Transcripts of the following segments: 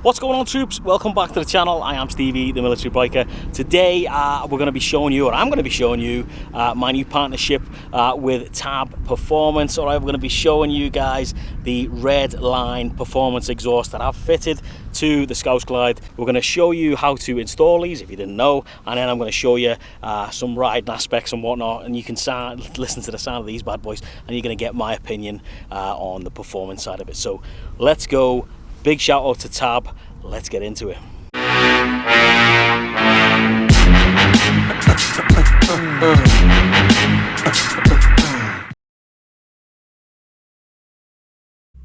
What's going on, troops? Welcome back to the channel. I am Stevie, the military biker. Today we're going to be showing you, or I'm going to be showing you, my new partnership with TAB Performance. All right, we're going to be showing you guys the Redline Performance exhaust that I've fitted to the Scouse Glide. We're going to show you how to install these if you didn't know, and then I'm going to show you some riding aspects and whatnot, and you can listen to the sound of these bad boys, and you're going to get my opinion on the performance side of it. So let's go. Big shout out to TAB. Let's get into it.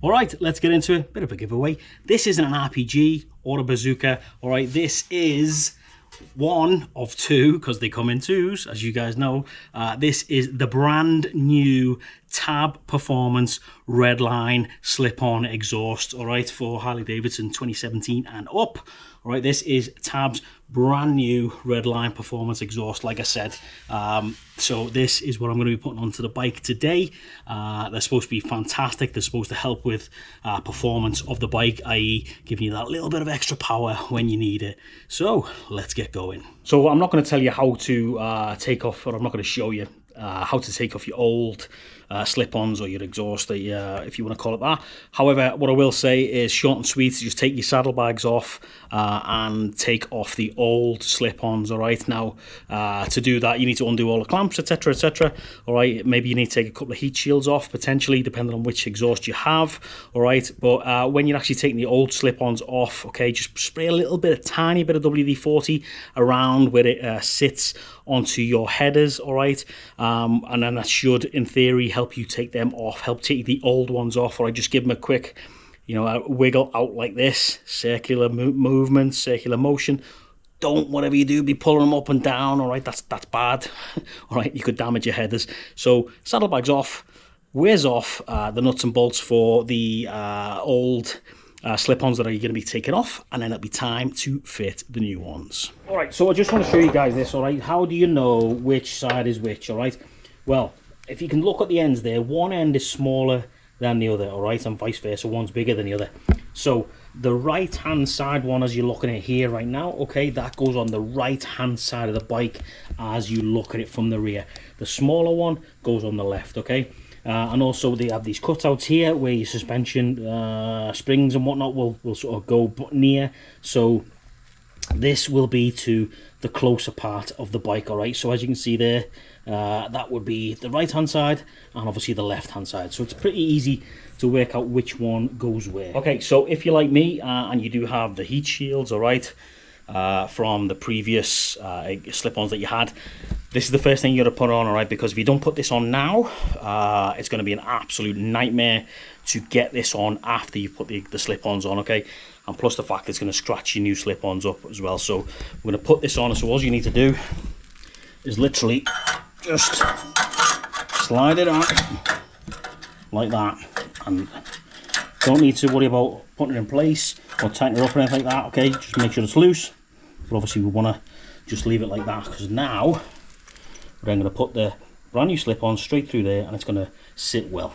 All right, let's get into it. Bit of a giveaway. This isn't an RPG or a bazooka. All right, this is one of two, because they come in twos, as you guys know. This is the brand new TAB Performance Redline Slip-On exhaust, all right, for Harley-Davidson 2017 and up. All right, this is TAB's brand new Redline Performance exhaust, like I said. So this is what I'm going to be putting onto the bike today. They're supposed to be fantastic. They're supposed to help with performance of the bike, i.e. giving you that little bit of extra power when you need it. So let's get going. So I'm not going to tell you how to take off, or I'm not going to show you how to take off your old slip-ons or your exhaust, if you want to call it that. However, what I will say is short and sweet. Just take your saddlebags off and take off the old slip-ons. All right, now to do that you need to undo all the clamps, etc, etc. All right, maybe you need to take a couple of heat shields off, potentially, depending on which exhaust you have. All right, but when you're actually taking the old slip-ons off, okay, just spray a little bit, a tiny bit of WD-40 around where it sits onto your headers. All right, and then that should, in theory, help you take them off, help take the old ones off. Or I just give them a quick, a wiggle out like this, circular movement, circular motion. Don't, whatever you do, be pulling them up and down. All right, that's bad. All right, you could damage your headers. So saddlebags off, wears off, the nuts and bolts for the old slip-ons that are going to be taken off, and then it'll be time to fit the new ones. All right, so I just want to show you guys this. All right, how do you know which side is which? All right, well, if you can look at the ends there, one end is smaller than the other, all right, and vice versa, one's bigger than the other. So the right hand side one, as you're looking at here right now, okay, that goes on the right hand side of the bike as you look at it from the rear. The smaller one goes on the left, okay. And also they have these cutouts here where your suspension springs and whatnot will sort of go near. So this will be to the closer part of the bike. All right, so as you can see there, that would be the right hand side and obviously the left hand side. So it's pretty easy to work out which one goes where. Okay, so if you're like me and you do have the heat shields, all right, from the previous slip-ons that you had, this is the first thing you're going to put on, all right, because if you don't put this on now, it's going to be an absolute nightmare to get this on after you put the slip-ons on, okay? And plus the fact it's going to scratch your new slip-ons up as well. So we're going to put this on, so all you need to do is literally just slide it on like that, and don't need to worry about putting it in place or tightening it up or anything like that, okay? Just make sure it's loose, but obviously we want to just leave it like that, because now we're then going to put the brand new slip-on straight through there, and it's going to sit well.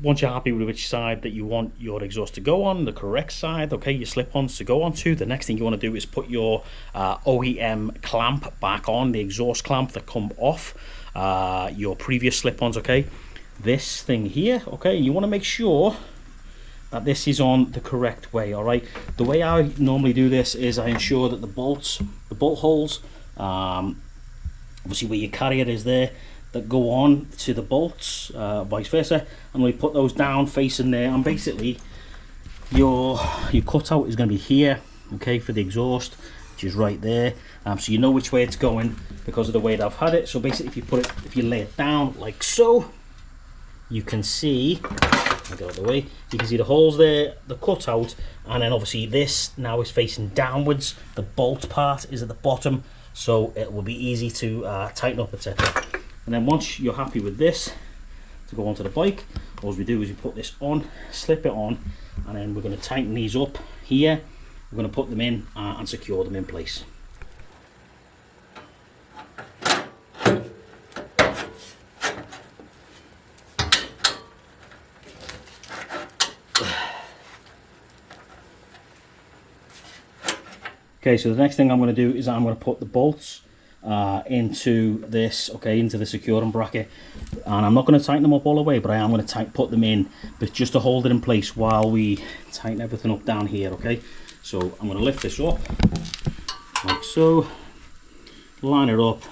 Once you're happy with which side that you want your exhaust to go on, the correct side, okay, your slip-ons to go onto, the next thing you want to do is put your OEM clamp back on, the exhaust clamp that come off your previous slip-ons, okay. This thing here, okay, you want to make sure that this is on the correct way. All right, the way I normally do this is I ensure that the bolt holes, obviously where your carrier is there, that go on to the bolts, vice versa, and we put those down facing there, and basically your cutout is going to be here, okay, for the exhaust, which is right there. So you know which way it's going because of the way that I've had it. So basically if you lay it down like so, you can see, I'll get out of the way, you can see the holes there, the cutout, and then obviously this now is facing downwards. The bolt part is at the bottom, so it will be easy to tighten up, etc. And then once you're happy with this to go onto the bike, all we do is we put this on, slip it on, and then we're going to tighten these up here. We're going to put them in and secure them in place. Okay, so the next thing I'm going to do is I'm going to put the bolts into this, okay, into the securing bracket, and I'm not going to tighten them up all the way, but I am going to put them in, but just to hold it in place while we tighten everything up down here. Okay, so I'm going to lift this up like so, line it up,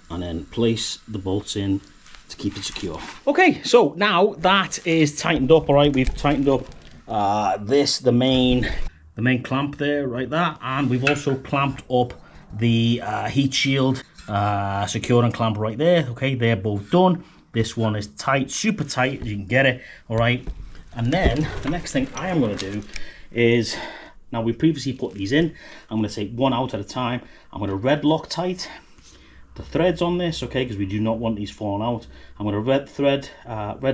and then place the bolts in to keep it secure. Okay, so now that is tightened up. All right, we've tightened up the main clamp there, right there, and we've also clamped up the heat shield securing clamp right there. Okay, they're both done. This one is tight, super tight as you can get it. All right, and then the next thing I am going to do is, now we previously put these in, I'm going to take one out at a time. I'm going to red Loctite the threads on this, okay, because we do not want these falling out. I'm going to red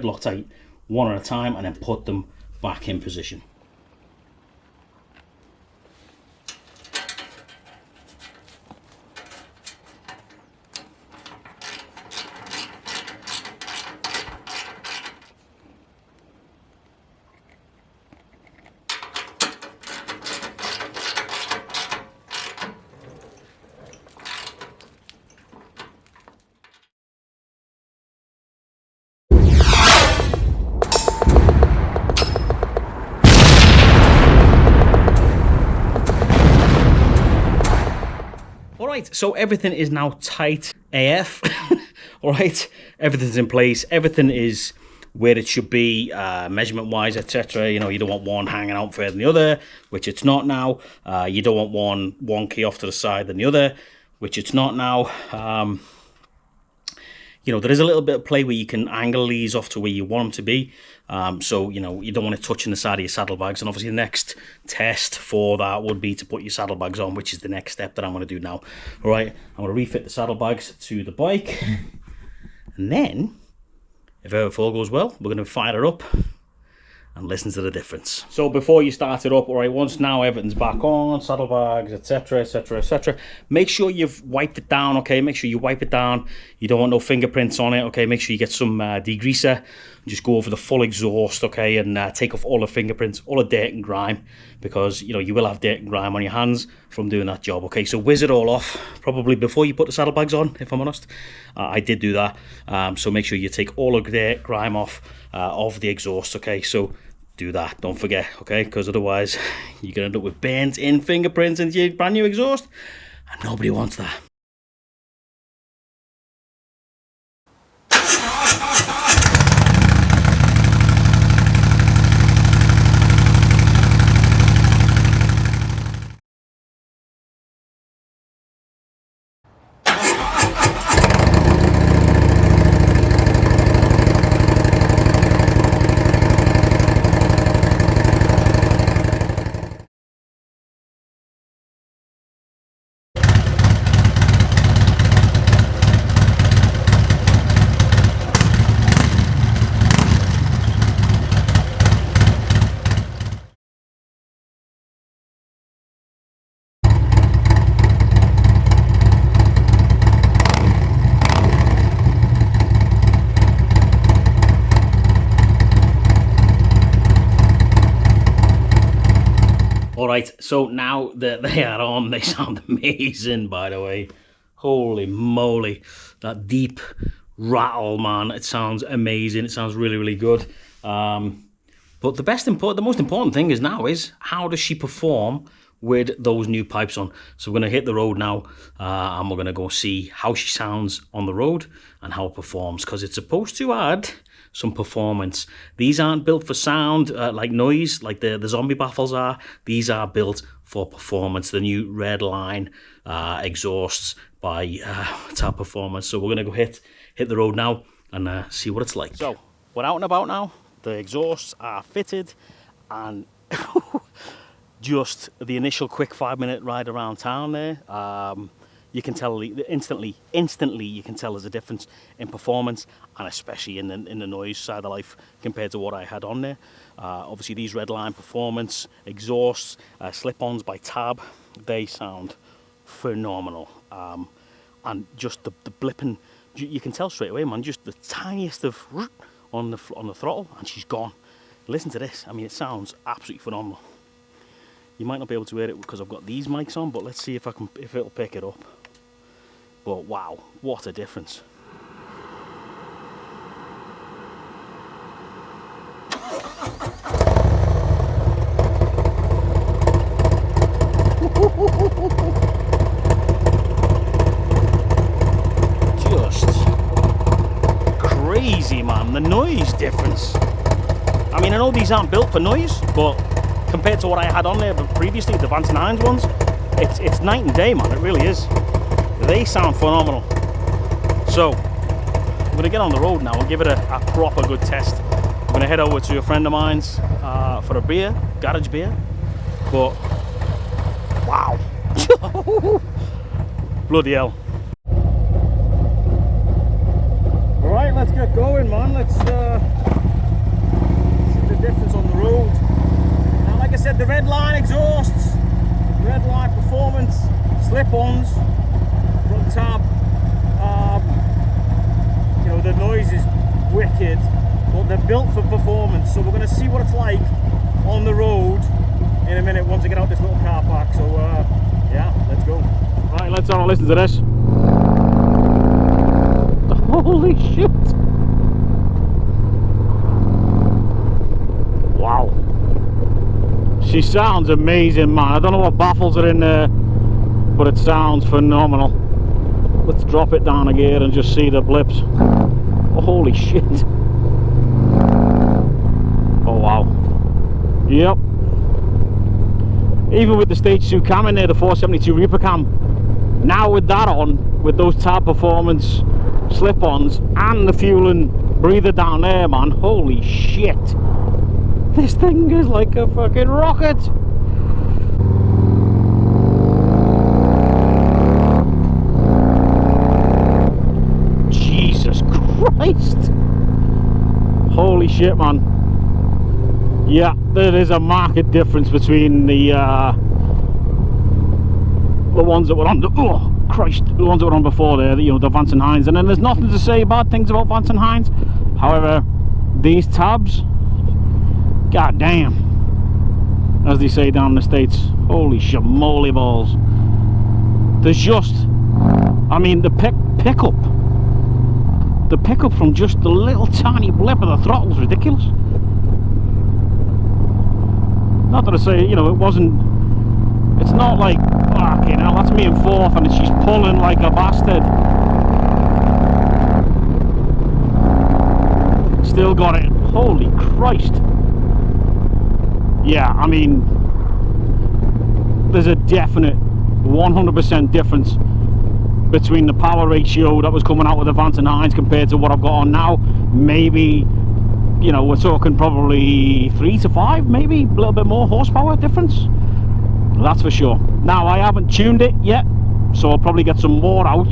Loctite one at a time and then put them back in position. Alright, so everything is now tight AF. Alright, everything's in place, everything is where it should be, measurement wise, etc. You know, you don't want one hanging out further than the other, which it's not now. You don't want one wonky off to the side than the other, which it's not now. You know, there is a little bit of play where you can angle these off to where you want them to be. So, you know, you don't want it touching the side of your saddlebags. And obviously the next test for that would be to put your saddlebags on, which is the next step that I'm going to do now. All right, I'm going to refit the saddlebags to the bike. And then, if all goes well, we're going to fire it up and listen to the difference. So before you start it up, all right, once now everything's back on, saddlebags, etc, etc, etc, make sure you've wiped it down. Okay, make sure you wipe it down. You don't want no fingerprints on it. Okay, make sure you get some degreaser, just go over the full exhaust, okay, and take off all the fingerprints, all the dirt and grime, because you know you will have dirt and grime on your hands from doing that job. Okay, so whiz it all off probably before you put the saddlebags on, if I'm honest. I did do that. So make sure you take all the dirt, grime off of the exhaust. Okay, so do that, don't forget, okay, because otherwise you're gonna end up with burnt in fingerprints into your brand new exhaust, and nobody wants that. Alright, so now that they are on, they sound amazing, by the way. Holy moly, that deep rattle, man, it sounds amazing. It sounds really, really good. But the most important thing is how does she perform with those new pipes on? So we're going to hit the road now, and we're going to go see how she sounds on the road and how it performs, because it's supposed to add some performance. These aren't built for sound, like noise, like the zombie baffles are. These are built for performance. The new Redline exhausts by TAB Performance. So we're going to go hit the road now and see what it's like. So we're out and about now. The exhausts are fitted, and just the initial quick 5-minute ride around town there, you can tell instantly you can tell there's a difference in performance, and especially in the noise side of life compared to what I had on there. Obviously these Redline Performance exhausts, slip-ons by TAB, they sound phenomenal. And just the blipping, you can tell straight away, man, just the tiniest of on the throttle and she's gone. Listen to this, I mean, it sounds absolutely phenomenal. You might not be able to hear it because I've got these mics on, but let's see if it'll pick it up. But wow, what a difference. Just crazy, man. The noise difference. I mean, I know these aren't built for noise, but compared to what I had on there previously, the Vance & Hines ones, it's night and day, man. It really is. They sound phenomenal. So I'm gonna get on the road now and give it a proper good test. I'm gonna head over to a friend of mine's for a beer, garage beer. But wow. Bloody hell. Alright, let's get going, man. Let's see the difference on the road. Now, like I said, the Redline exhausts, Redline Performance Slip-Ons from TAB. You know, the noise is wicked, but they're built for performance. So we're going to see what it's like on the road in a minute once I get out this little car park. So yeah, let's go. Right, let's have a listen to this. Holy shit! Wow. She sounds amazing, man. I don't know what baffles are in there, but it sounds phenomenal. Let's drop it down a gear and just see the blips. Oh, holy shit. Oh wow. Yep. Even with the stage 2 cam in there, the 472 Reaper cam, now with that on, with those TAB Performance Slip-Ons and the fuel and breather down there, man, holy shit. This thing is like a fucking rocket. Jesus Christ. Holy shit, man. Yeah, there is a marked difference between the ones that were on the, oh Christ, the ones that were on before there, you know, the Vance & Hines. And then there's nothing to say bad things about Vance & Hines. However, these tabs, god damn, as they say down in the States, holy shamoly balls. There's just, I mean, the pickup from just the little tiny blip of the throttle is ridiculous. Not that I say, you know, it wasn't, it's not like, fucking hell, that's me in fourth and she's pulling like a bastard. Still got it. Holy Christ. Yeah, I mean, there's a definite 100% difference between the power ratio that was coming out with the Vance & Hines compared to what I've got on now. Maybe, you know, we're talking probably 3 to 5, maybe a little bit more horsepower difference. That's for sure. Now, I haven't tuned it yet, so I'll probably get some more out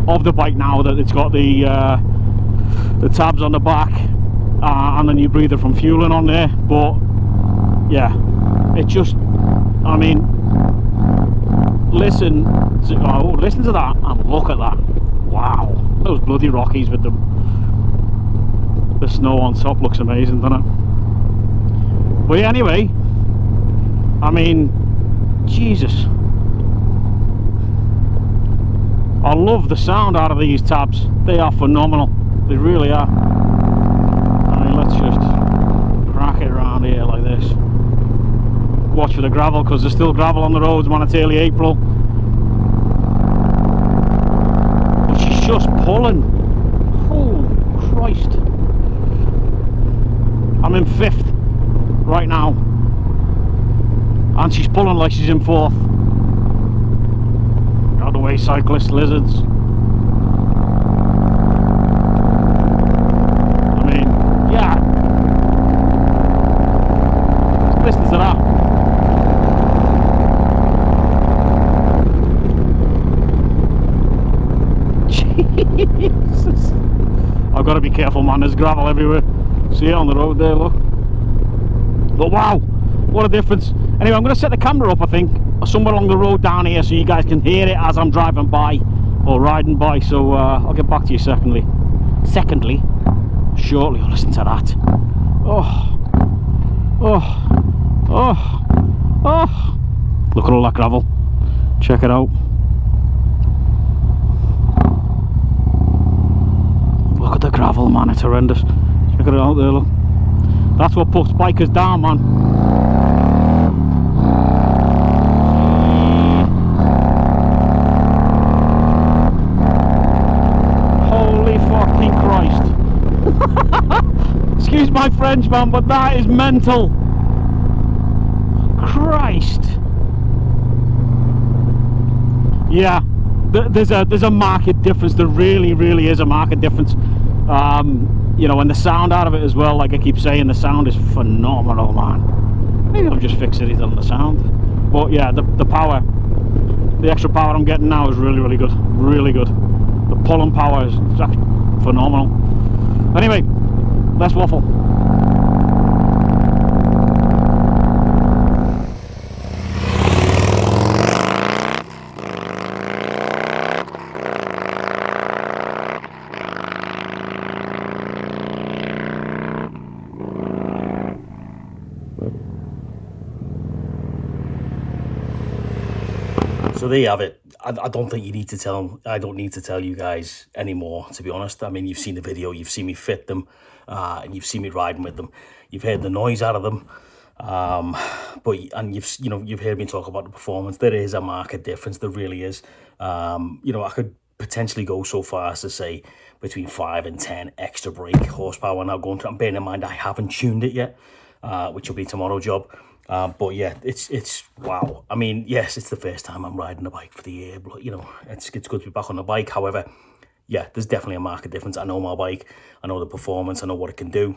of the bike now that it's got the tabs on the back and the new breather from fueling on there. But yeah, it just, I mean, listen to that and look at that. Wow, those bloody Rockies with the snow on top looks amazing, doesn't it? But yeah, anyway, I mean, Jesus, I love the sound out of these tabs. They are phenomenal, they really are. I mean, let's just crack it around here like this. Watch for the gravel, because there's still gravel on the roads, man. It's early April, but she's just pulling. Oh Christ, I'm in 5th right now and she's pulling like she's in 4th. Out of the way, cyclists, lizards. I mean, yeah, listen to that. Jesus, I've got to be careful, man. There's gravel everywhere. See it on the road there, look. But wow, what a difference. Anyway, I'm going to set the camera up, I think, somewhere along the road down here so you guys can hear it as I'm driving by or riding by. So I'll get back to you shortly. Oh, listen to that. Oh, Oh, look at all that gravel. Check it out. Look at the gravel, man, it's horrendous. Check it out there, look. That's what puts bikers down, man. Holy fucking Christ. Excuse my French, man, but that is mental. Christ. Yeah, there's a marked difference. There really is a marked difference. You know, and the sound out of it as well, like I keep saying, the sound is phenomenal, man. Maybe I'm just fixated on the sound, but yeah, the power, the extra power I'm getting now is really good, really good. The pulling power is actually phenomenal. Anyway, let's waffle. So there you have it. I don't think you need to tell, I don't need to tell you guys anymore, to be honest. I mean, you've seen the video, you've seen me fit them, and you've seen me riding with them. You've heard the noise out of them, and you've heard me talk about the performance. There is a marked difference, there really is. You know, I could potentially go so far as to say between 5 and 10 extra brake horsepower now going through. And bearing in mind, I haven't tuned it yet, which will be tomorrow's job. But yeah, it's wow. I mean, yes, it's the first time I'm riding a bike for the year, but you know, it's good to be back on the bike. However, yeah, there's definitely a marked difference. I know my bike, I know the performance, I know what it can do,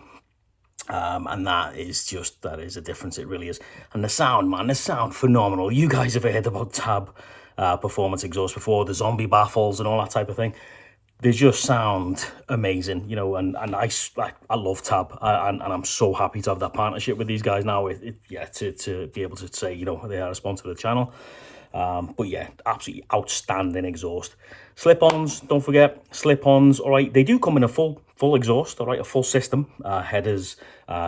and that is a difference. It really is. And the sound, man, the sound phenomenal. You guys have heard about TAB Performance exhaust before, the zombie baffles and all that type of thing. They just sound amazing, you know, and I love TAB, and I'm so happy to have that partnership with these guys now. To be able to say, you know, they are a sponsor of the channel. But yeah, absolutely outstanding exhaust. Slip-ons, don't forget, slip-ons, all right, they do come in a full exhaust, all right, a full system, headers,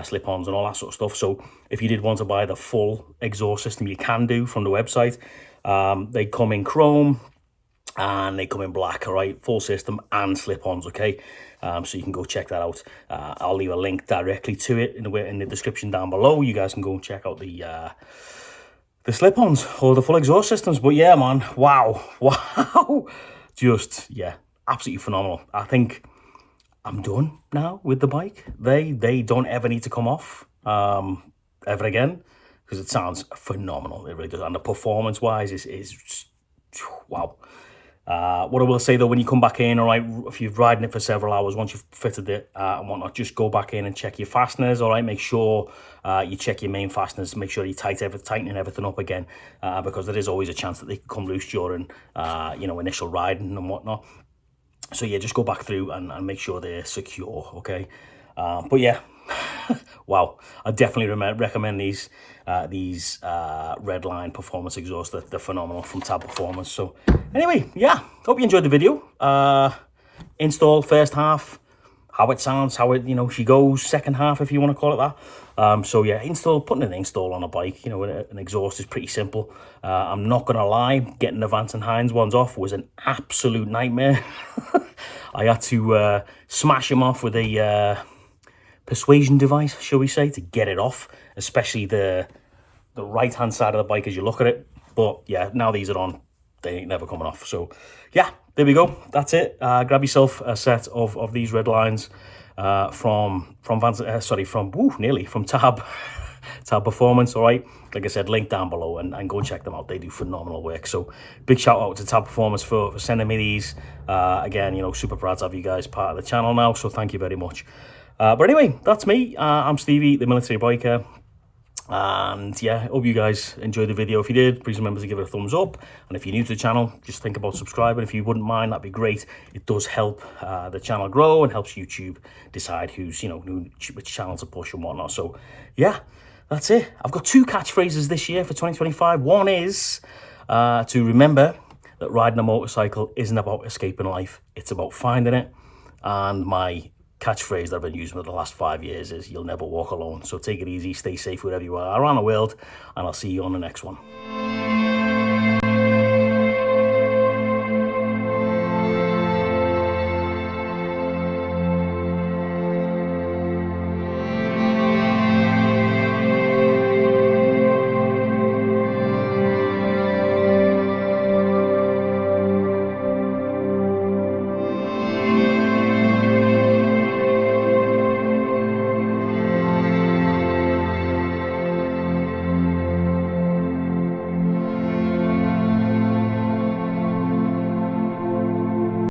slip-ons and all that sort of stuff. So if you did want to buy the full exhaust system, you can do from the website. They come in chrome, and they come in black, all right, full system and slip-ons, okay. So you can go check that out. I'll leave a link directly to it in the description down below. You guys can go and check out the slip-ons or the full exhaust systems. But yeah, man, wow, just yeah, absolutely phenomenal. I think I'm done now with the bike. They don't ever need to come off ever again, because it sounds phenomenal. It really does, and the performance wise is wow. What I will say though, when you come back in, all right, if you've ridden it for several hours, once you've fitted it and whatnot, just go back in and check your fasteners, all right. Make sure you check your main fasteners, make sure you tightening everything up again, because there is always a chance that they can come loose during you know, initial riding and whatnot. So yeah, just go back through and make sure they're secure, okay. But yeah, wow, I definitely recommend these Redline Performance exhausts. They're phenomenal from TAB Performance. So anyway, yeah, hope you enjoyed the video. Install first half, how it sounds, how it, you know, she goes. Second half, if you want to call it that. So yeah, putting an install on a bike, you know, an exhaust is pretty simple. I'm not gonna lie, getting the Vance and Hines ones off was an absolute nightmare. I had to smash them off with a persuasion device, shall we say, to get it off, especially the right hand side of the bike as you look at it. But yeah, now these are on, they ain't never coming off. So yeah, there we go, that's it. Grab yourself a set of these Redlines from TAB TAB Performance, all right. Like I said, link down below, and go and check them out. They do phenomenal work. So big shout out to TAB Performance for sending me these. Again, you know, super proud to have you guys part of the channel now, so thank you very much. But anyway, that's me. I'm Stevie, the military biker. And yeah, hope you guys enjoyed the video. If you did, please remember to give it a thumbs up. And if you're new to the channel, just think about subscribing. If you wouldn't mind, that'd be great. It does help the channel grow and helps YouTube decide who's, you know, which channel to push and whatnot. So yeah, that's it. I've got 2 catchphrases this year for 2025. One is to remember that riding a motorcycle isn't about escaping life. It's about finding it. And my catchphrase that I've been using for the last 5 years is, you'll never walk alone. So take it easy, stay safe wherever you are around the world, and I'll see you on the next one.